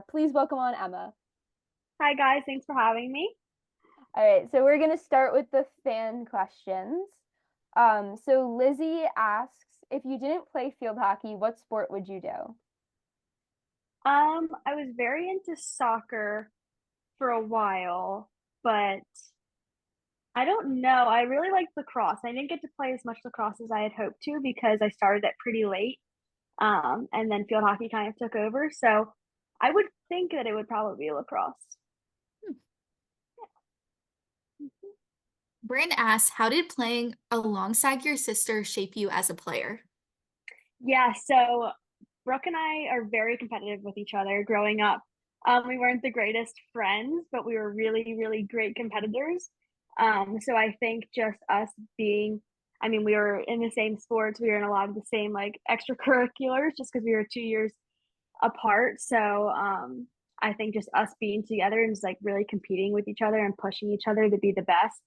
Please welcome on Emma. Hi guys, thanks for having me. All right, so we're gonna start with the fan questions. So Lizzie asks, if you didn't play field hockey, what sport would you do? I was very into soccer for a while, but I don't know. I really liked lacrosse. I didn't get to play as much lacrosse as I had hoped to because I started it pretty late. And then field hockey kind of took over. So I would think that it would probably be lacrosse. Bryn asks, how did playing alongside your sister shape you as a player? Yeah, so Brooke and I are very competitive with each other growing up. We weren't the greatest friends, but we were really, really great competitors. So I think just us being, I mean, we were in the same sports, we were in a lot of the same like extracurriculars just because we were 2 years apart. So I think just us being together and just like really competing with each other and pushing each other to be the best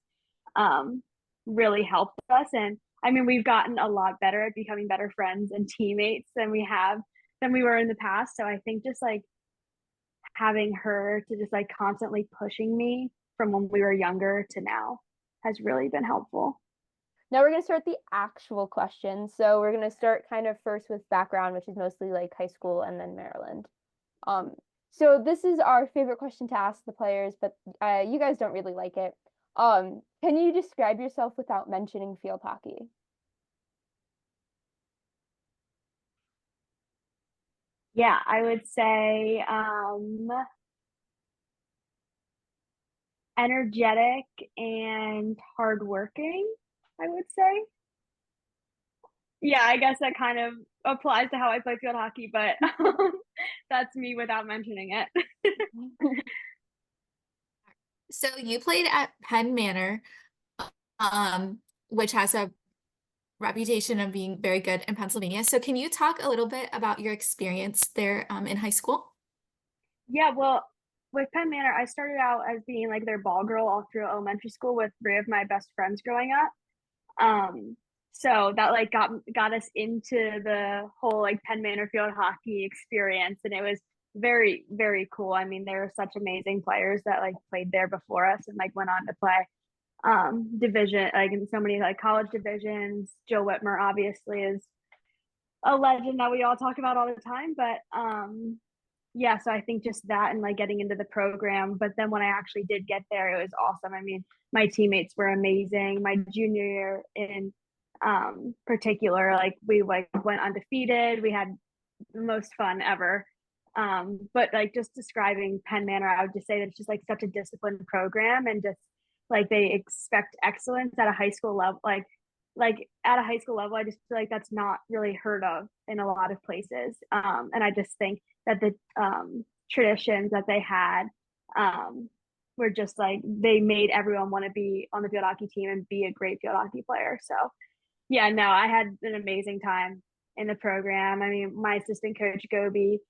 um, really helped us. And I mean, we've gotten a lot better at becoming better friends and teammates than we were in the past. So I think just like having her to just like constantly pushing me from when we were younger to now has really been helpful. Now we're gonna start the actual questions. So we're gonna start kind of first with background, which is mostly like high school and then Maryland. Um, so this is our favorite question to ask the players, but you guys don't really like it. Can you describe yourself without mentioning field hockey? Yeah, I would say energetic and hardworking, I would say. Yeah, I guess that kind of applies to how I play field hockey, but that's me without mentioning it. So you played at Penn Manor, which has a reputation of being very good in Pennsylvania. So can you talk a little bit about your experience there, in high school? Yeah, well, with Penn Manor, I started out as being like their ball girl all through elementary school with three of my best friends growing up. Um, so that like got us into the whole like Penn Manor field hockey experience, and it was very very cool. I mean, there were such amazing players that like played there before us and like went on to play division like in so many like college divisions. Joe Whitmer obviously is a legend that we all talk about all the time, but yeah, so I think just that and like getting into the program. But then when I actually did get there, it was awesome. I mean, my teammates were amazing. My junior year in particular, like we like went undefeated. We had the most fun ever. But like just describing Penn Manor, I would just say that it's just like such a disciplined program and just like they expect excellence at a high school level. Like at a high school level, I just feel like that's not really heard of in a lot of places. And I just think that the traditions that they had um, were just like they made everyone want to be on the field hockey team and be a great field hockey player. So yeah, no, I had an amazing time in the program. I mean, my assistant coach Gobi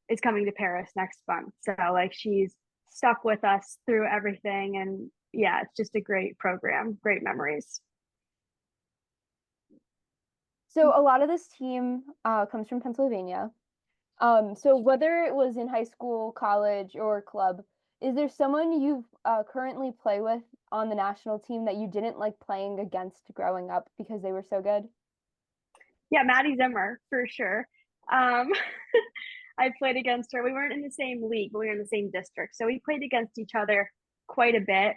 is coming to Paris next month, so like she's stuck with us through everything, and yeah, it's just a great program, great memories. So a lot of this team comes from Pennsylvania. So whether it was in high school, college, or club, is there someone you currently play with on the national team that you didn't like playing against growing up because they were so good? Yeah, Maddie Zimmer for sure. Um, I played against her. We weren't in the same league, but we were in the same district, so we played against each other quite a bit.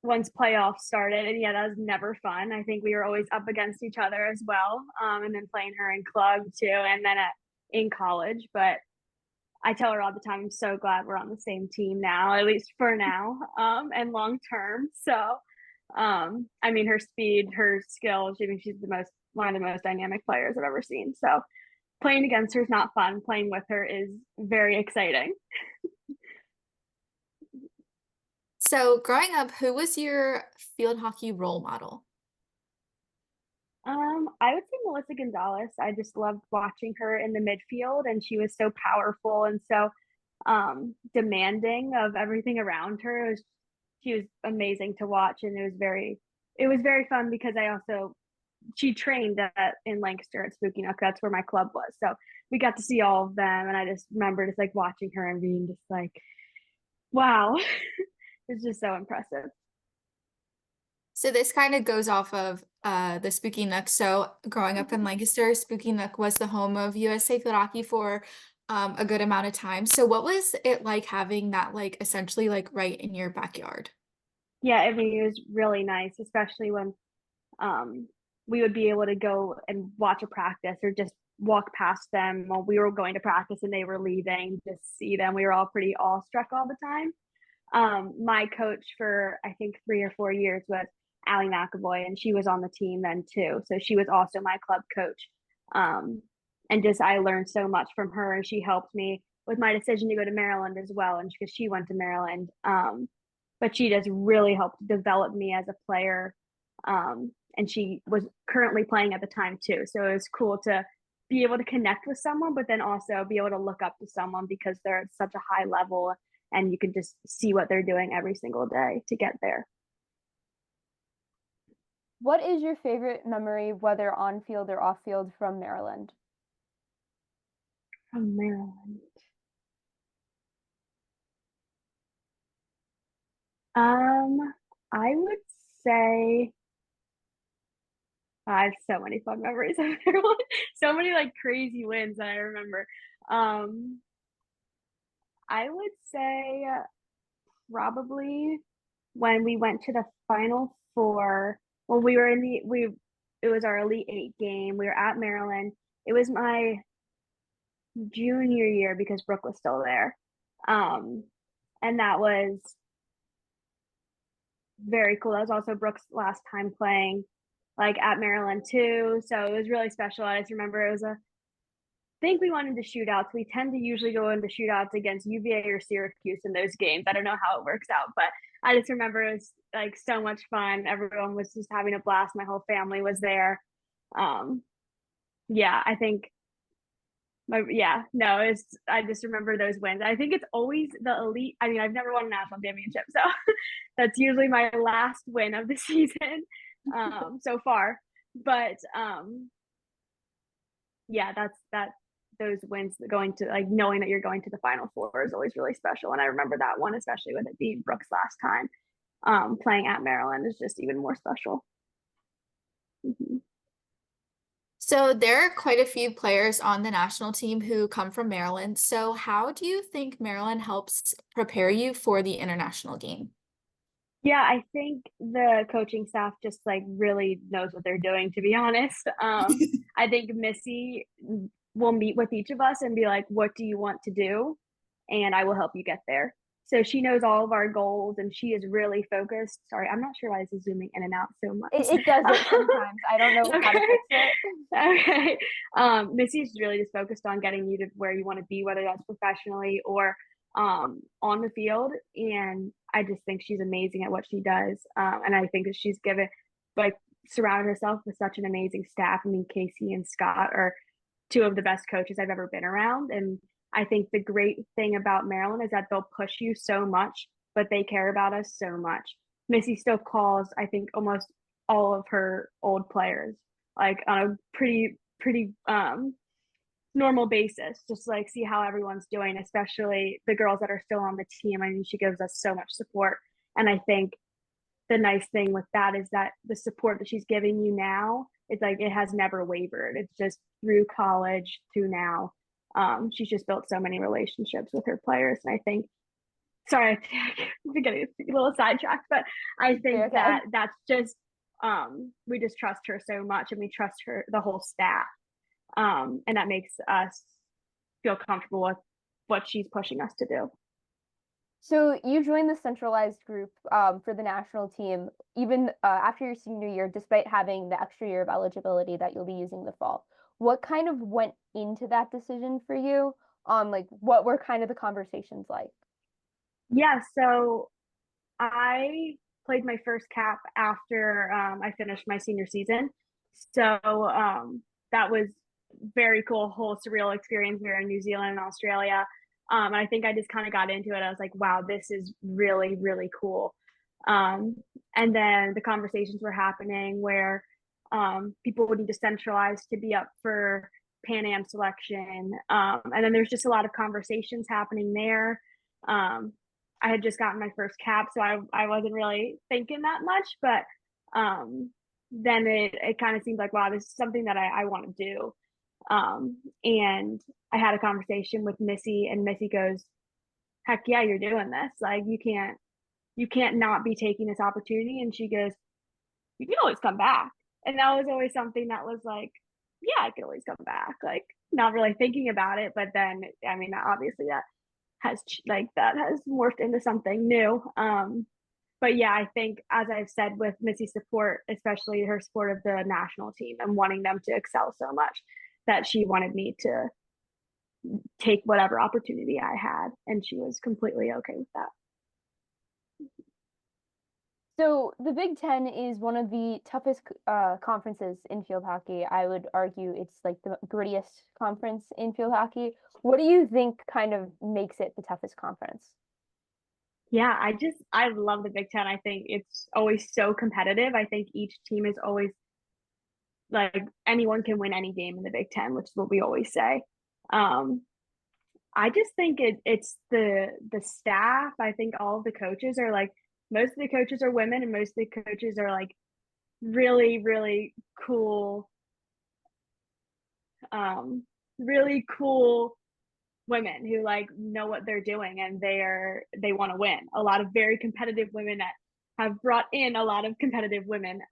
Once playoffs started, and yeah, that was never fun. I think we were always up against each other as well, and then playing her in club too, and then in college. But I tell her all the time, I'm so glad we're on the same team now, at least for now, and long term. So, I mean, her speed, her skill, I mean, she's the most one of the most dynamic players I've ever seen. So, playing against her is not fun. Playing with her is very exciting. So growing up, who was your field hockey role model? I would say Melissa Gonzalez. I just loved watching her in the midfield, and she was so powerful and so demanding of everything around her. She was amazing to watch, and it was very fun because I also she trained in Lancaster at Spooky Nook. That's where my club was, so we got to see all of them, and I just remember just like watching her and being just like, wow, it's just so impressive. So this kind of goes off of the Spooky Nook. So growing up in Lancaster, Spooky Nook was the home of USA Field Hockey for a good amount of time. So what was it like having that like essentially like right in your backyard? Yeah, I mean, it was really nice, especially when um, we would be able to go and watch a practice or just walk past them while we were going to practice and they were leaving, just see them. We were all pretty awestruck all the time. My coach for I think 3 or 4 years was Allie McAvoy, and she was on the team then too. So she was also my club coach. Um, and just I learned so much from her, and she helped me with my decision to go to Maryland as well, and because she went to Maryland. But she just really helped develop me as a player. And she was currently playing at the time too. So it was cool to be able to connect with someone, but then also be able to look up to someone because they're at such a high level and you can just see what they're doing every single day to get there. What is your favorite memory, whether on field or off field, from Maryland? From Maryland. I would say I have so many fun memories of Maryland. So many like crazy wins that I remember. Um, I would say probably when we went to the final four, when we were in the we it was our Elite Eight game. We were at Maryland. It was my junior year because Brooke was still there. Um, and that was very cool. That was also Brooke's last time playing like at Maryland too. So it was really special. I just remember it was a think we went into shootouts. We tend to usually go into shootouts against UVA or Syracuse in those games. I don't know how it works out, but I just remember it was like so much fun. Everyone was just having a blast. My whole family was there. Um, yeah, I think yeah, no, it's I just remember those wins. I think it's always the elite. I mean, I've never won a national championship, so that's usually my last win of the season so far. But yeah, that's those wins going to like knowing that you're going to the final four is always really special. And I remember that one, especially with it being Brooks last time. Playing at Maryland is just even more special. Mm-hmm. So there are quite a few players on the national team who come from Maryland. So how do you think Maryland helps prepare you for the international game? Yeah, I think the coaching staff just like really knows what they're doing, to be honest. I think Missy will meet with each of us and be like, what do you want to do? And I will help you get there. So she knows all of our goals and she is really focused. Sorry, I'm not sure why this is zooming in and out so much. It does it sometimes. I don't know how to fix it. Okay. Missy's really just focused on getting you to where you want to be, whether that's professionally or on the field. And I just think she's amazing at what she does. And I think that she's given, like, surrounded herself with such an amazing staff. I mean, Casey and Scott are two of the best coaches I've ever been around. And I think the great thing about Maryland is that they'll push you so much, but they care about us so much. Missy still calls, I think, almost all of her old players, like on a pretty normal basis, just to, like, see how everyone's doing, especially the girls that are still on the team. I mean, she gives us so much support. And I think the nice thing with that is that the support that she's giving you now, it's like it has never wavered. It's just through college to now. She's just built so many relationships with her players. And I think, sorry, I'm getting a little sidetracked, but I think Okay. that that's just, we just trust her so much and we trust her, the whole staff. And that makes us feel comfortable with what she's pushing us to do. So you joined the centralized group for the national team, even after your senior year, despite having the extra year of eligibility that you'll be using the fall. What kind of went into that decision for you? Like what were kind of the conversations like? Yeah, so I played my first cap after I finished my senior season. So that was very cool, whole surreal experience. We were in New Zealand and Australia. And I think I just kind of got into it. I was like, wow, this is really, really cool. Um, and then the conversations were happening where people would need to centralize to be up for Pan Am selection. And then there's just a lot of conversations happening there. I had just gotten my first cap, so I wasn't really thinking that much, but then it kind of seemed like, wow, this is something that I want to do. And I had a conversation with Missy, and Missy goes, heck yeah, you're doing this. Like, you can't not be taking this opportunity. And she goes, you can always come back. And that was always something that was like, yeah, I can always come back. Like, not really thinking about it, but then, I mean, obviously that has morphed into something new. But yeah, I think, as I've said, with Missy's support, especially her support of the national team and wanting them to excel so much, that she wanted me to take whatever opportunity I had, and she was completely okay with that. So the Big Ten is one of the toughest conferences in field hockey. I would argue it's like the grittiest conference in field hockey. What do you think kind of makes it the toughest conference? Yeah, I love the Big Ten. I think it's always so competitive. I think each team is always like, anyone can win any game in the Big Ten, which is what we always say. I just think it's the staff. I think all of the coaches are like, most of the coaches are women, and most of the coaches are like really, really cool, really cool women who like know what they're doing, and they want to win. A lot of very competitive women that have brought in a lot of competitive women.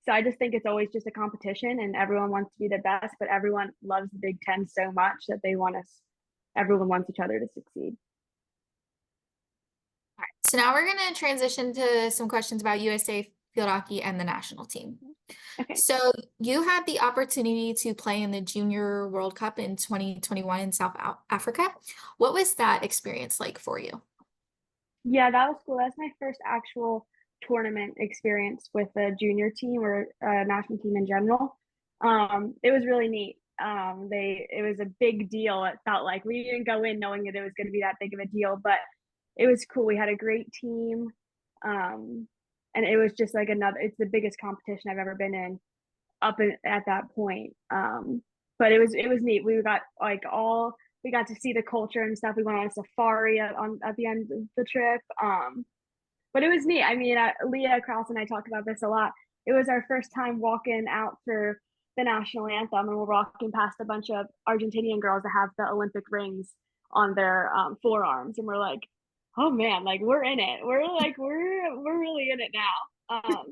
So I just think it's always just a competition, and everyone wants to be the best, but everyone loves the Big Ten so much that everyone wants each other to succeed. All right, so now we're going to transition to some questions about USA field hockey and the national team. Okay. So you had the opportunity to play in the Junior World Cup in 2021 in South Africa. What was that experience like for you? Yeah, that was cool. That's my first actual tournament experience with a junior team or a national team in general. It was really neat. It was a big deal. It felt like we didn't go in knowing that it was going to be that big of a deal, but it was cool. We had a great team. And it was just like it's the biggest competition I've ever been in at that point. But it was neat. We got to see the culture and stuff. We went on a safari at the end of the trip. But it was neat. I mean, Leah Krause and I talk about this a lot. It was our first time walking out for the national anthem, and we're walking past a bunch of Argentinian girls that have the Olympic rings on their forearms, and we're like, oh man, like we're in it. We're really in it now.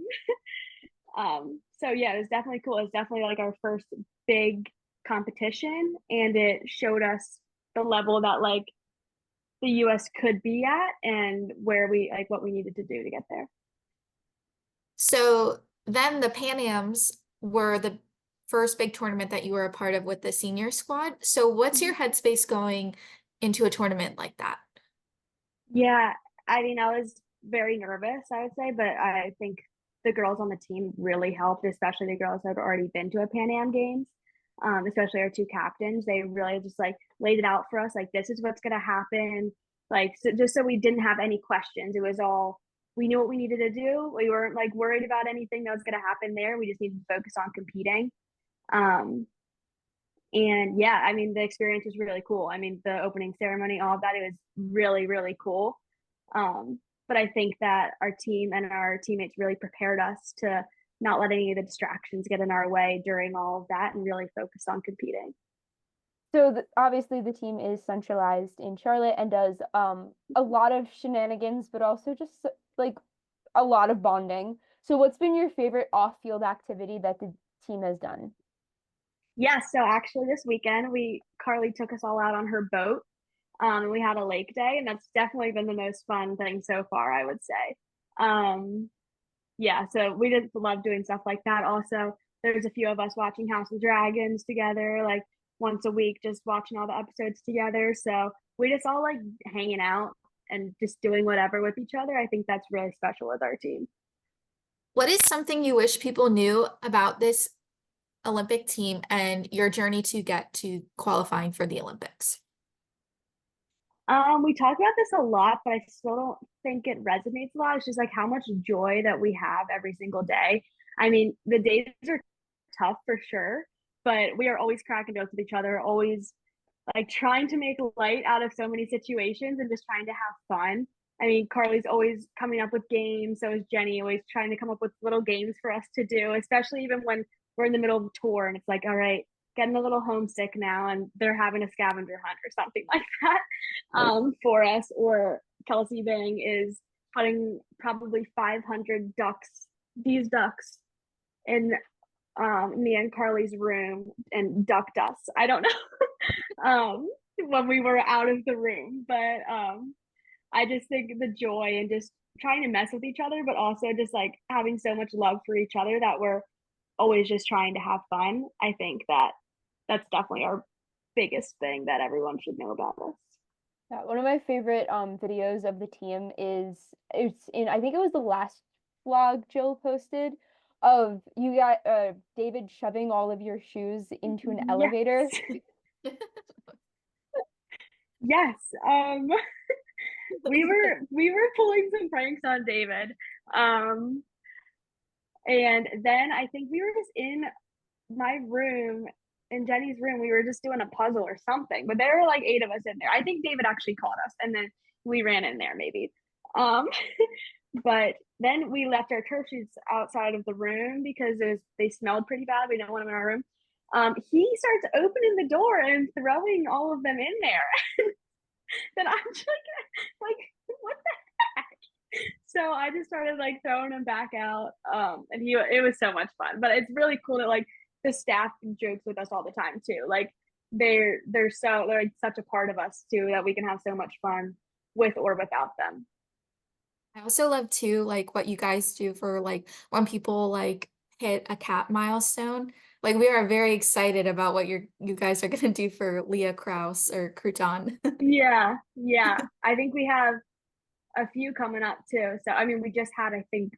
So yeah, it was definitely cool. It was definitely like our first big competition, and it showed us the level that like the US could be at, and where what we needed to do to get there. So then the Pan Ams were the first big tournament that you were a part of with the senior squad. So what's your headspace going into a tournament like that? Yeah, I mean, I was very nervous, I would say, but I think the girls on the team really helped, especially the girls that had already been to a Pan Am Games. Especially our two captains. They really just like laid it out for us, like, this is what's going to happen. Like, just so we didn't have any questions. It was all, we knew what we needed to do. We weren't like worried about anything that was going to happen there. We just needed to focus on competing. And yeah, I mean, the experience was really cool. I mean, the opening ceremony, all of that, it was really, really cool. But I think that our team and our teammates really prepared us to not let any of the distractions get in our way during all of that, and really focus on competing. So obviously the team is centralized in Charlotte and does a lot of shenanigans, but also just like a lot of bonding. So what's been your favorite off-field activity that the team has done? Yeah, so actually this weekend Carly took us all out on her boat. We had a lake day, and that's definitely been the most fun thing so far, I would say. Yeah, so we just love doing stuff like that. Also, there's a few of us watching House of Dragons together, like once a week, just watching all the episodes together. So we just all like hanging out and just doing whatever with each other. I think that's really special with our team. What is something you wish people knew about this Olympic team and your journey to get to qualifying for the Olympics? We talk about this a lot, but I still don't think it resonates a lot. It's just like how much joy that we have every single day. I mean, the days are tough for sure, but we are always cracking jokes with each other, always like trying to make light out of so many situations and just trying to have fun. I mean, Carly's always coming up with games. So is Jenny, always trying to come up with little games for us to do, especially even when we're in the middle of a tour and it's like, all right, getting a little homesick now, and they're having a scavenger hunt or something like that for us. Or Kelsey Bang is hunting probably 500 ducks, these ducks, in me and Carly's room and ducked us. I don't know when we were out of the room, but I just think the joy and just trying to mess with each other, but also just like having so much love for each other that we're always just trying to have fun. I think that that's definitely our biggest thing that everyone should know about us. Yeah, one of my favorite videos of the team is it's in I think it was the last vlog Jill posted of you got David shoving all of your shoes into an elevator. Yes. We were pulling some pranks on David. And then I think we were just in my room, in Jenny's room, we were just doing a puzzle or something. But there were like 8 of us in there. I think David actually caught us, and then we ran in there maybe. But then we left our turf shoes outside of the room because they smelled pretty bad. We didn't want them in our room. He starts opening the door and throwing all of them in there. Then I'm just like, what the heck? So I just started like throwing them back out. And it was so much fun. But it's really cool that like the staff jokes with us all the time too. Like they're like such a part of us too, that we can have so much fun with or without them. I also love too, like what you guys do for like when people like hit a cat milestone. Like we are very excited about what you guys are gonna do for Leah Kraus or Crouton. Yeah. I think we have a few coming up too. So I mean, we just had I think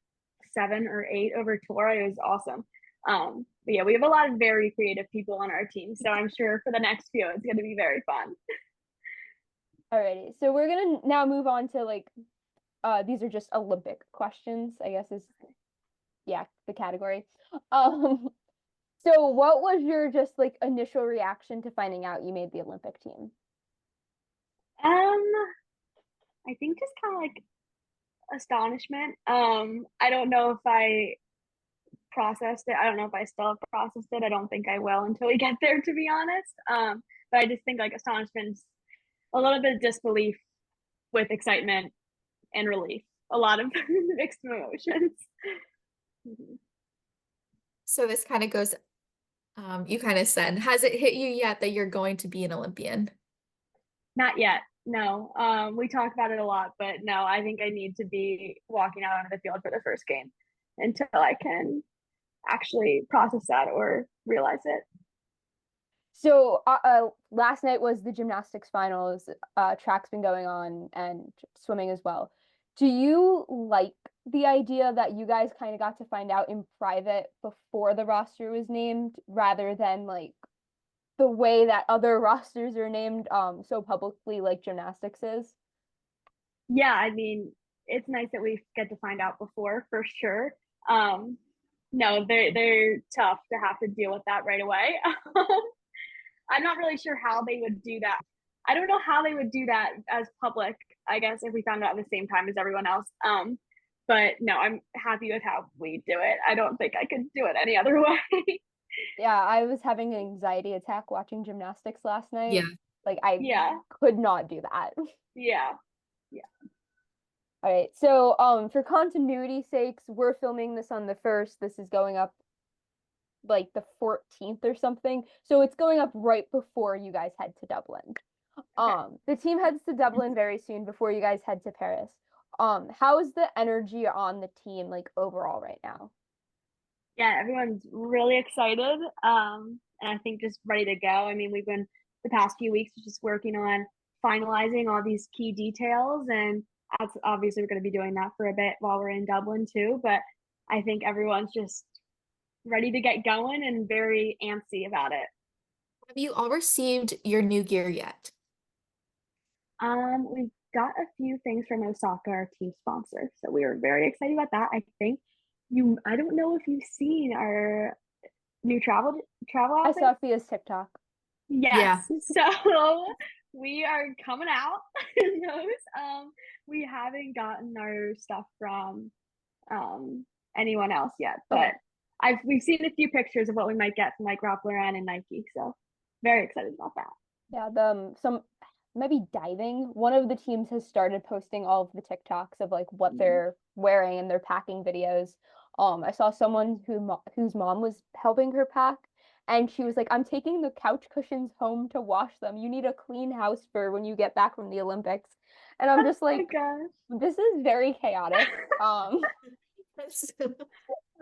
7 or 8 over tour. It was awesome. But yeah, we have a lot of very creative people on our team. So I'm sure for the next few it's gonna be very fun. Alrighty, so we're gonna now move on to like these are just Olympic questions, I guess is yeah, the category. Um so what was your just like initial reaction to finding out you made the Olympic team? I think just kind of like astonishment. I don't know if I processed it. I don't know if I still have processed it. I don't think I will until we get there, to be honest. But I just think like astonishment, a little bit of disbelief with excitement and relief. A lot of mixed emotions. So this kind of goes, you kind of said, has it hit you yet that you're going to be an Olympian? Not yet. No. We talk about it a lot, but no, I think I need to be walking out onto the field for the first game until I can actually process that or realize it. So last night was the gymnastics finals. Track's been going on and swimming as well. Do you like the idea that you guys kind of got to find out in private before the roster was named rather than like the way that other rosters are named so publicly like gymnastics is? Yeah, I mean, it's nice that we get to find out before for sure. No, they're tough to have to deal with that right away. I'm not really sure how they would do that. I don't know how they would do that as public, I guess, if we found out at the same time as everyone else. But no, I'm happy with how we do it. I don't think I could do it any other way. Yeah, I was having an anxiety attack watching gymnastics last night. Yeah. Like I Yeah. could not do that. Yeah. All right. So for continuity sakes, we're filming this on the 1st. This is going up like the 14th or something. So it's going up right before you guys head to Dublin. The team heads to Dublin very soon before you guys head to Paris. How is the energy on the team like overall right now? Yeah, everyone's really excited. And I think just ready to go. I mean, we've been the past few weeks just working on finalizing all these key details, and that's obviously we're going to be doing that for a bit while we're in Dublin too. But I think everyone's just ready to get going and very antsy about it. Have you all received your new gear yet? We've got a few things from Osaka, our team sponsor, so we are very excited about that. I think I don't know if you've seen our new travel I outfits. saw it via TikTok. Yes. Yeah. So we are coming out in those. We haven't gotten our stuff from anyone else yet, but Okay. we've seen a few pictures of what we might get from like Ralph Lauren and Nike. So very excited about that. Yeah, some maybe diving. One of the teams has started posting all of the TikToks of like what they're wearing and their packing videos. I saw someone whose mom was helping her pack, and she was like, "I'm taking the couch cushions home to wash them. You need a clean house for when you get back from the Olympics." And I'm just Oh my like, gosh. this is very chaotic. Oh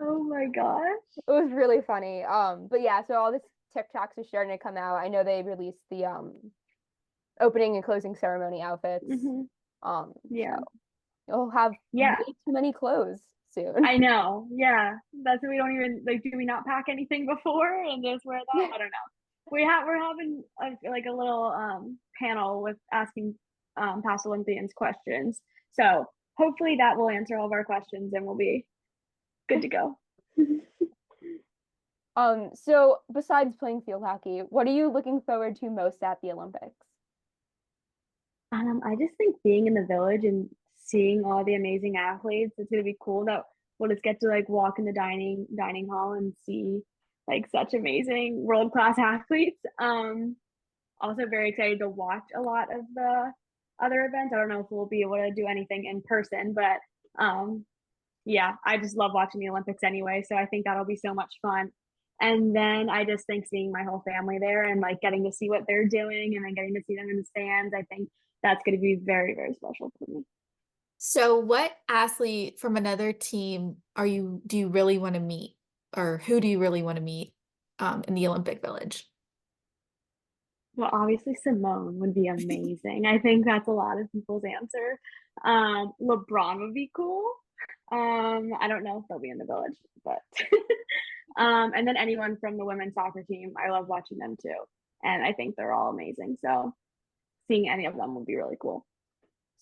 my gosh. It was really funny. But yeah, so all this TikToks are starting to come out. I know they released the opening and closing ceremony outfits. Hmm. Yeah. So you'll have Yeah. way too many clothes soon. I know. Yeah. That's why we don't even like, do we not pack anything before and just wear that? I don't know. We're having like a little panel with asking past Olympians questions. So hopefully that will answer all of our questions and we'll be good to go. So besides playing field hockey, what are you looking forward to most at the Olympics? I just think being in the village and seeing all the amazing athletes, it's gonna be cool that we'll just get to like walk in the dining hall and see like such amazing world class athletes. Also very excited to watch a lot of the other events. I don't know if we'll be able to do anything in person, but yeah, I just love watching the Olympics anyway. So I think that'll be so much fun. And then I just think seeing my whole family there and like getting to see what they're doing and then getting to see them in the stands, I think that's going to be very, very special for me. So what athlete from another team do you really want to meet? Or who do you really want to meet in the Olympic Village? Well, obviously Simone would be amazing. I think that's a lot of people's answer. LeBron would be cool. I don't know if they'll be in the village, but and then anyone from the women's soccer team, I love watching them too. And I think they're all amazing. So seeing any of them would be really cool.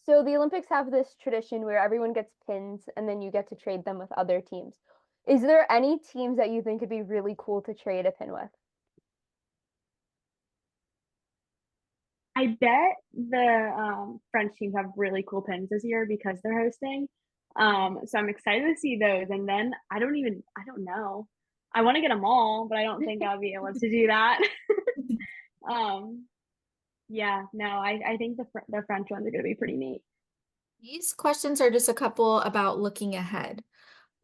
So the Olympics have this tradition where everyone gets pins and then you get to trade them with other teams. Is there any teams that you think would be really cool to trade a pin with? I bet the French teams have really cool pins this year because they're hosting. So I'm excited to see those. And then I don't know. I want to get them all, but I don't think I'll be able to do that. um, yeah, no, I think the French ones are going to be pretty neat. These questions are just a couple about looking ahead.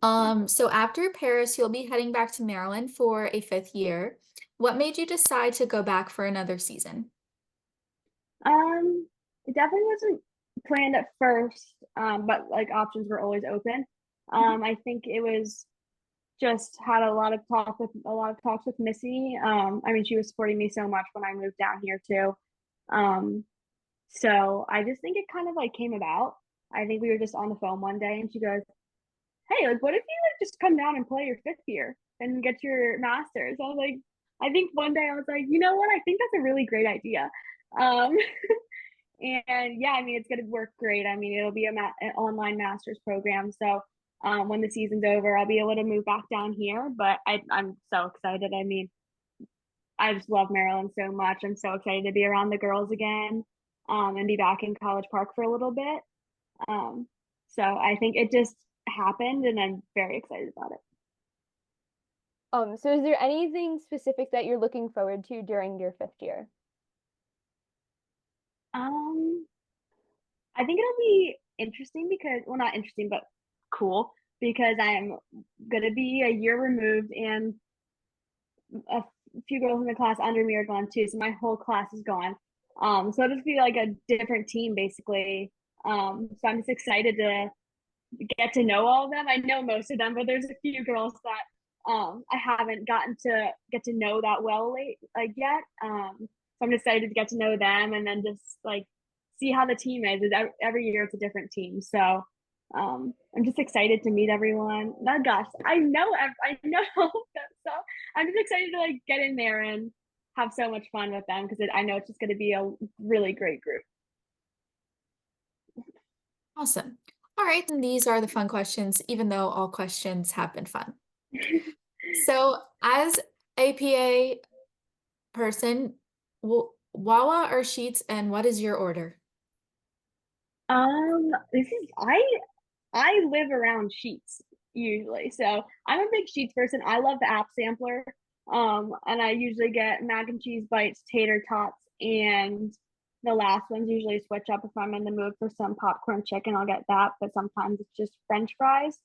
So after Paris, you'll be heading back to Maryland for a fifth year. What made you decide to go back for another season? It definitely wasn't planned at first, but like options were always open. I think it was just had a lot of talks with Missy. I mean, she was supporting me so much when I moved down here too. So I just think it kind of like came about. I think we were just on the phone one day and she goes, "Hey, like what if you like just come down and play your fifth year and get your master's?" I was like, I think one day I was like, you know what? I think that's a really great idea. Um, and yeah, I mean, it's going to work great. I mean, it'll be an online master's program. So when the season's over, I'll be able to move back down here. But I'm so excited. I mean, I just love Maryland so much. I'm so excited to be around the girls again and be back in College Park for a little bit. Um, so I think it just happened and I'm very excited about it. So is there anything specific that you're looking forward to during your fifth year? Um, I think it'll be interesting because, well, not interesting, but cool because I am going to be a year removed and a few girls in the class under me are gone too. So my whole class is gone. So it'll just be like a different team basically. So I'm just excited to get to know all of them. I know most of them, but there's a few girls that I haven't gotten to get to know that well yet. So I'm excited to get to know them and then just like see how the team is. Every year it's a different team. So I'm just excited to meet everyone. Oh gosh, I know that stuff. I'm just excited to like get in there and have so much fun with them because I know it's just going to be a really great group. Awesome. All right, and these are the fun questions, even though all questions have been fun. So, as APA person, Wawa or Sheets, and what is your order? This is I live around sheets usually. So I'm a big sheets person. I love the app sampler. And I usually get mac and cheese bites, tater tots, and the last ones usually switch up. If I'm in the mood for some popcorn chicken, I'll get that, but sometimes it's just French fries.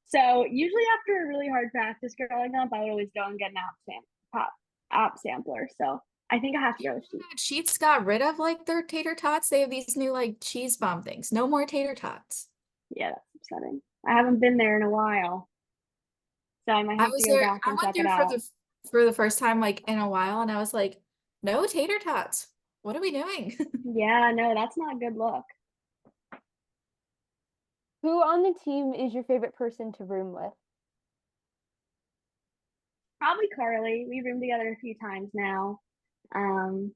So usually after a really hard practice growing up, I would always go and get an app sampler. So I think I have to go with sheets. Sheets got rid of like their tater tots. They have these new like cheese bomb things. No more tater tots. Yeah, that's upsetting. I haven't been there in a while, so I might I have to was go there, back I and went check it there out. for the first time like in a while, and I was like, no tater tots. What are we doing? Yeah, no, that's not a good look. Who on the team is your favorite person to room with? Probably Carly. We roomed together a few times now. Um,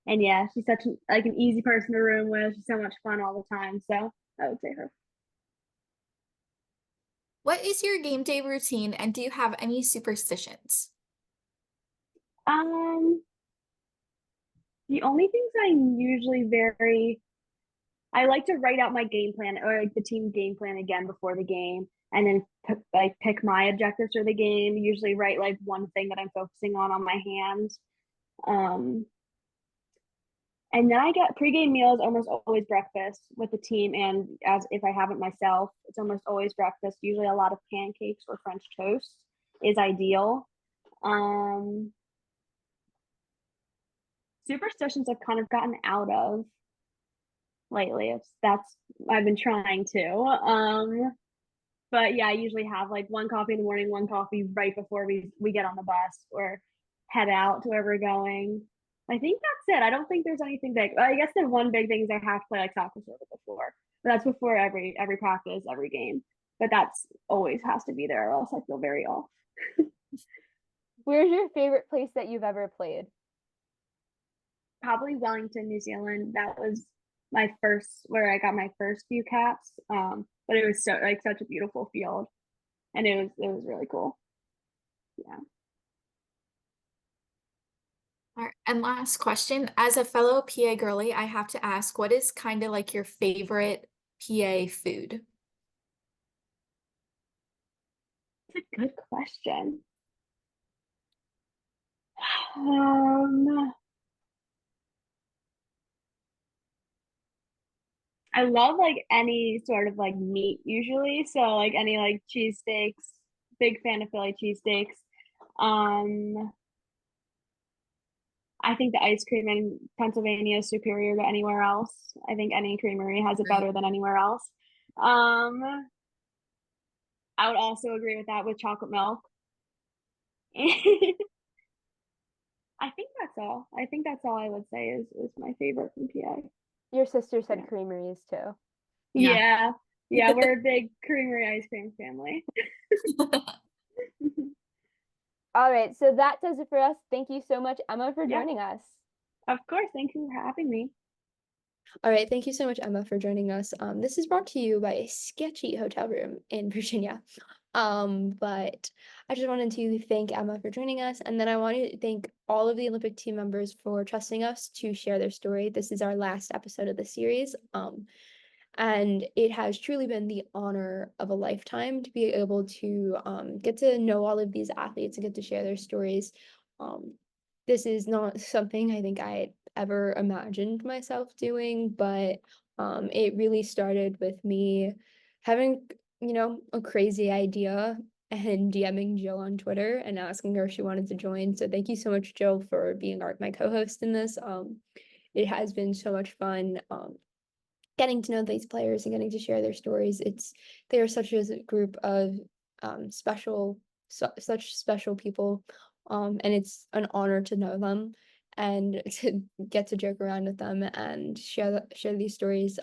and yeah, she's such like an easy person to room with. She's so much fun all the time. So I would say her. What is your game day routine, and do you have any superstitions? Um, the only things I'm usually I like to write out my game plan or like the team game plan again before the game, and then pick my objectives for the game. Usually write like one thing that I'm focusing on my hands. Um, And then I get pregame meals, almost always breakfast with the team. And as if I have it myself, it's almost always breakfast. Usually a lot of pancakes or French toast is ideal. Um, Superstitions I've kind of gotten out of lately. I've been trying to. But yeah, I usually have like one coffee in the morning, one coffee right before we get on the bus or head out to where we're going. I think that's it. I don't think there's anything big. I guess the one big thing is I have to play like soccer circle before. But that's before every practice, every game. But that's always has to be there, or else I feel very off. Where's your favorite place that you've ever played? Probably Wellington, New Zealand. That was my first where I got my first few caps. But it was such a beautiful field, and it was really cool. Yeah. All right, and last question. As a fellow PA girly, I have to ask, what is kind of like your favorite PA food? It's a good question. Um, I love like any sort of like meat usually. So like any like cheesesteaks, big fan of Philly cheesesteaks. Um, I think the ice cream in Pennsylvania is superior to anywhere else. I think any creamery has it Right. better than anywhere else. Um, I would also agree with that with chocolate milk. I think that's all. I think that's all I would say is my favorite from PA. Your sister said Yeah. creameries too. Yeah. Yeah. Yeah, we're a big creamery ice cream family. All right, so that does it for us. Thank you so much, Emma, for Yeah, joining us. of course. Thank you for having me. All right, thank you so much, Emma, for joining us. This is brought to you by a sketchy hotel room in Virginia. But I just wanted to thank Emma for joining us, and then I wanted to thank all of the Olympic team members for trusting us to share their story. This is our last episode of the series. And it has truly been the honor of a lifetime to be able to get to know all of these athletes and get to share their stories. This is not something I think I ever imagined myself doing, but it really started with me having, a crazy idea and DMing Jill on Twitter and asking her if she wanted to join. So thank you so much, Jill, for being my co-host in this. It has been so much fun. Getting to know these players and getting to share their stories. They are such a group of such special people, and it's an honor to know them and to get to joke around with them and share these stories.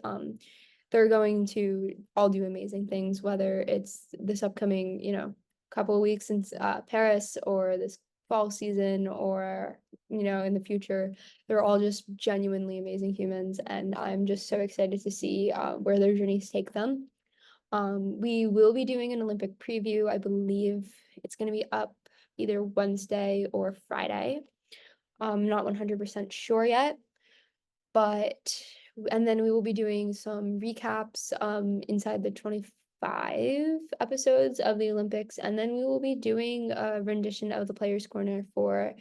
They're going to all do amazing things, whether it's this upcoming, couple of weeks since Paris or this fall season or in the future. They're all just genuinely amazing humans, and I'm just so excited to see where their journeys take them. We will be doing an Olympic preview. I believe it's going to be up either Wednesday or Friday. Not 100% sure yet, but and then we will be doing some recaps inside the 25 episodes of the Olympics, and then we will be doing a rendition of the Players Corner for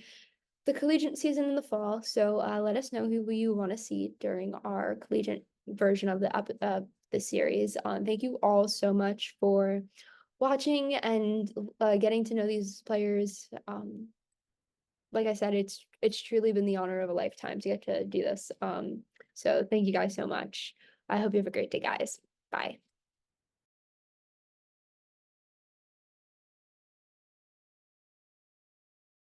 the collegiate season in the fall. So let us know who you want to see during our collegiate version of the series. Thank you all so much for watching and getting to know these players. Like I said, it's truly been the honor of a lifetime to get to do this. So thank you guys so much. I hope you have a great day, guys. Bye.